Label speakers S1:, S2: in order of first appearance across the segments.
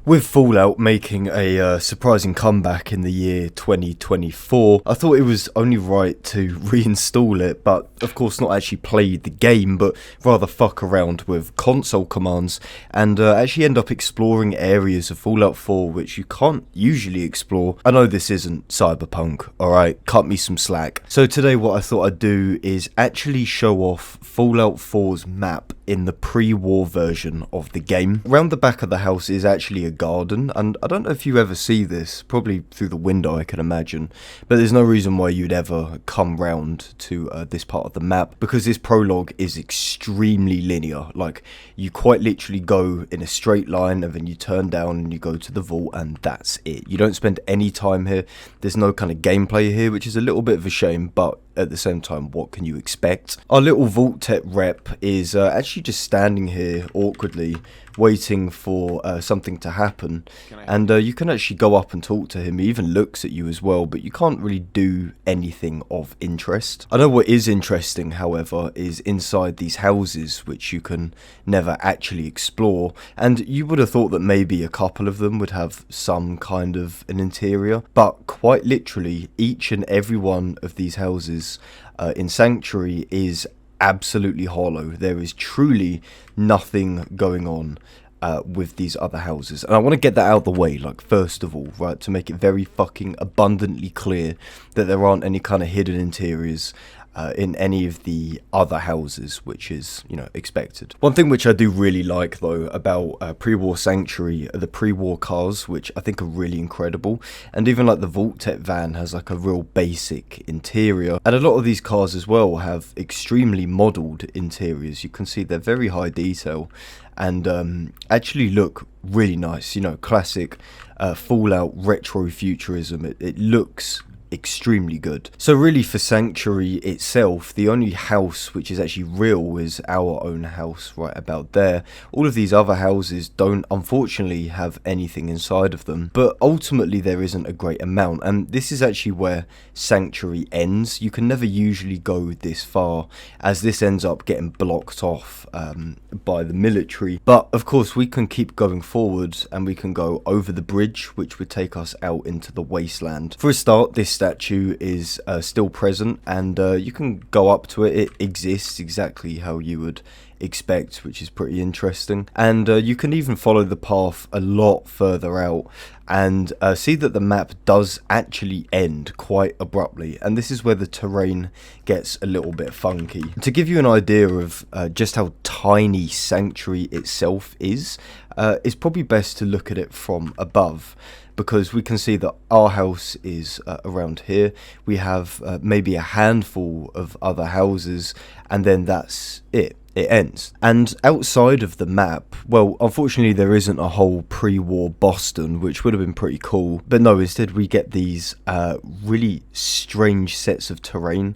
S1: With Fallout making a surprising comeback in the year 2024, I thought it was only right to reinstall it, but of course not actually play the game, but rather fuck around with console commands and actually end up exploring areas of Fallout 4 which you can't usually explore. I know this isn't Cyberpunk, alright, cut me some slack. So today what I thought I'd do is actually show off Fallout 4's map in the pre-war version of the game. Around the back of the house is actually a garden, and I don't know if you ever see this, probably through the window I can imagine, but there's no reason why you'd ever come round to this part of the map, because this prologue is extremely linear. Like, you quite literally go in a straight line and then you turn down and you go to the vault and that's it. You don't spend any time here. There's no kind of gameplay here, which is a little bit of a shame, but at the same time, what can you expect? Our little Vault Tech rep is actually just standing here awkwardly, waiting for something to happen. And you can actually go up and talk to him. He even looks at you as well, but you can't really do anything of interest. I know what is interesting, however, is inside these houses, which you can never actually explore. And you would have thought that maybe a couple of them would have some kind of an interior, but quite literally, each and every one of these houses in Sanctuary is absolutely hollow. There is truly nothing going on with these other houses, and I want to get that out of the way, like, first of all, right, to make it very fucking abundantly clear that there aren't any kind of hidden interiors in any of the other houses, which is, you know, expected. One thing which I do really like, though, about pre-war Sanctuary are the pre-war cars, which I think are really incredible, and even like the Vault Tech van has like a real basic interior, and a lot of these cars as well have extremely modelled interiors. You can see they're very high detail and actually look really nice, you know, classic Fallout retro futurism. It looks extremely good. So really, for Sanctuary itself, the only house which is actually real is our own house right about there. All of these other houses don't unfortunately have anything inside of them, but ultimately there isn't a great amount, and this is actually where Sanctuary ends. You can never usually go this far, as this ends up getting blocked off by the military, but of course we can keep going forward and we can go over the bridge, which would take us out into the Wasteland. For a start, this statue is still present, and you can go up to it. It exists exactly how you would expect, which is pretty interesting, and you can even follow the path a lot further out and see that the map does actually end quite abruptly, and this is where the terrain gets a little bit funky. To give you an idea of just how tiny Sanctuary itself is, it's probably best to look at it from above, because we can see that our house is around here. We have maybe a handful of other houses, and then that's it. It ends. And outside of the map, well, unfortunately there isn't a whole pre-war Boston, which would have been pretty cool, but no, instead we get these really strange sets of terrain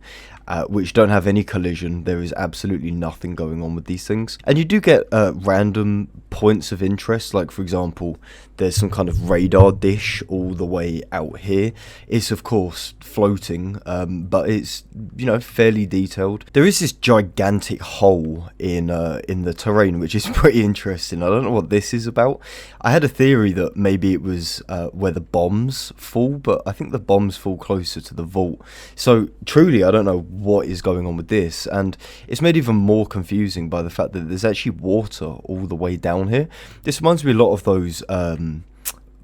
S1: which don't have any collision. There is absolutely nothing going on with these things, and you do get random points of interest, like for example there's some kind of radar dish all the way out here. It's of course floating, but it's, you know, fairly detailed. There is this gigantic hole in the terrain, which is pretty interesting. I don't know what this is about. I had a theory that maybe it was where the bombs fall, but I think the bombs fall closer to the vault. So truly, I don't know what is going on with this, and it's made even more confusing by the fact that there's actually water all the way down here. This reminds me a lot of those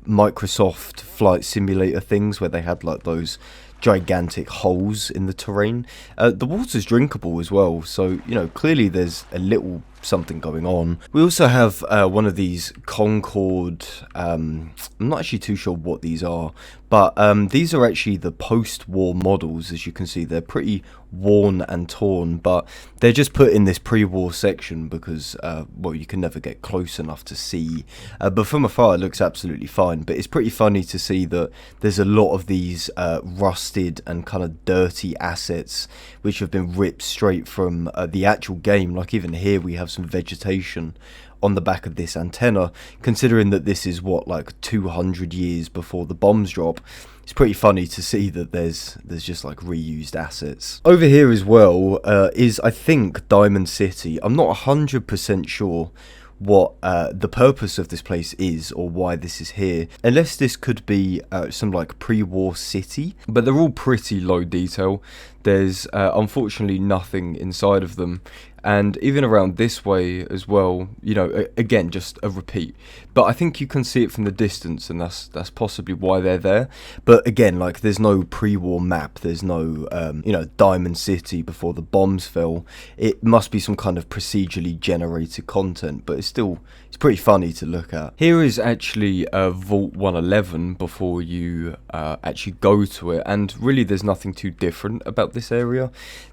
S1: Microsoft Flight Simulator things where they had like those gigantic holes in the terrain. The water's drinkable as well, so, you know, clearly there's a little something going on. We also have one of these Concorde, I'm not actually too sure what these are, but these are actually the post-war models. As you can see, they're pretty worn and torn, but they're just put in this pre-war section because, well, you can never get close enough to see, but from afar it looks absolutely fine. But it's pretty funny to see that there's a lot of these rusted and kind of dirty assets which have been ripped straight from the actual game. Like, even here we have some vegetation on the back of this antenna, considering that this is what, like 200 years before the bombs drop. It's pretty funny to see that there's just like reused assets. Over here as well is, I think, Diamond City. I'm not 100% sure what the purpose of this place is or why this is here, unless this could be some like pre-war city, but they're all pretty low detail. There's unfortunately nothing inside of them, and even around this way as well, you know, again, just a repeat. But I think you can see it from the distance, and that's possibly why they're there. But again, like, there's no pre-war map, there's no, you know, Diamond City before the bombs fell. It must be some kind of procedurally generated content, but it's pretty funny to look at. Here is actually Vault 111 before you actually go to it, and really there's nothing too different about this area.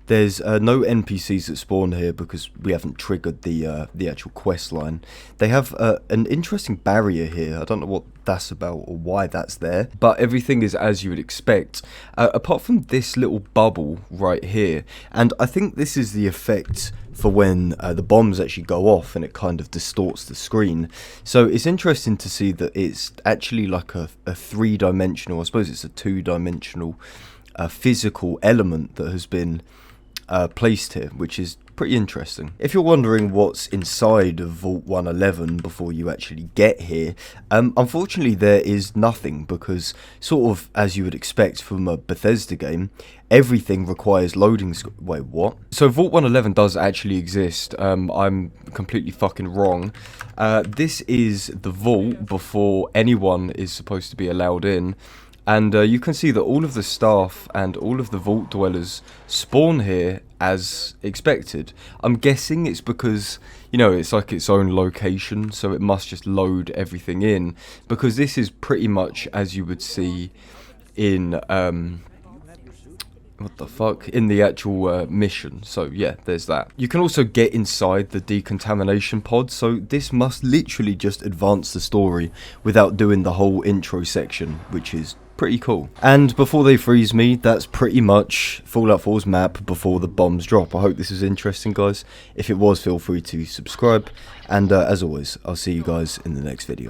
S1: There's no NPCs that spawn here because we haven't triggered the actual quest line. They have an interesting barrier here. I don't know what that's about or why that's there, but everything is as you would expect, apart from this little bubble right here. And I think this is the effect for when the bombs actually go off and it kind of distorts the screen. So it's interesting to see that it's actually like a three-dimensional, I suppose it's a two-dimensional physical element that has been placed here, which is pretty interesting. If you're wondering what's inside of Vault 111 before you actually get here, unfortunately there is nothing, because sort of as you would expect from a Bethesda game, everything requires loading wait, what? So Vault 111 does actually exist. I'm completely fucking wrong. This is the vault before anyone is supposed to be allowed in. And you can see that all of the staff and all of the vault dwellers spawn here as expected. I'm guessing it's because, you know, it's like its own location, so it must just load everything in, because this is pretty much as you would see in what the fuck, in the actual mission. So yeah, there's that. You can also get inside the decontamination pod, so this must literally just advance the story without doing the whole intro section, which is pretty cool. And before they freeze me, that's pretty much Fallout 4's map before the bombs drop. I hope this was interesting, guys. If it was, feel free to subscribe, and as always, I'll see you guys in the next video.